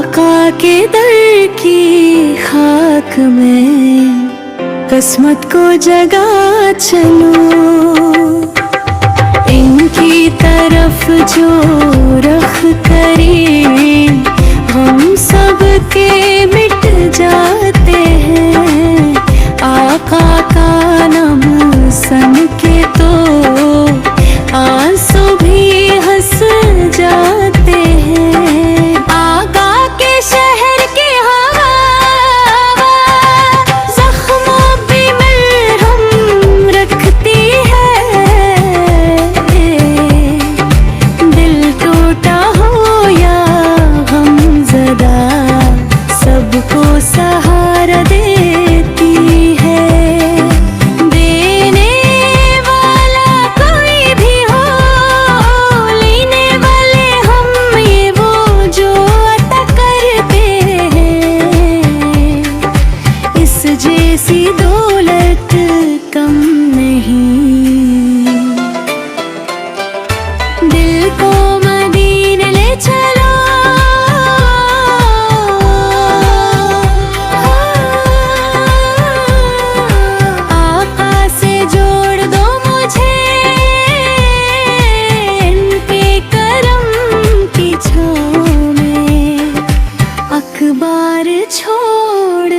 आका के दर की खाक में किस्मत को जगा चलूं। इनकी तरफ जो रख करे हम सब के मिट जाते हैं। आका का नाम सन के तो आंसू भी हंस जाते हैं। आका के शहर की हवा जख्मों पे मरहम रखती है। दिल टूटा हो या गमज़दा सबको सहारा देती है। देने वाला कोई भी हो, लेने वाले हम ये वो जो अता करते हैं। इस जैसी दौलत कम नहीं। दिल को मदीने ले चलो, आका से जोड़ दो मुझे इनके करम की छाँव में। अखबार छोड़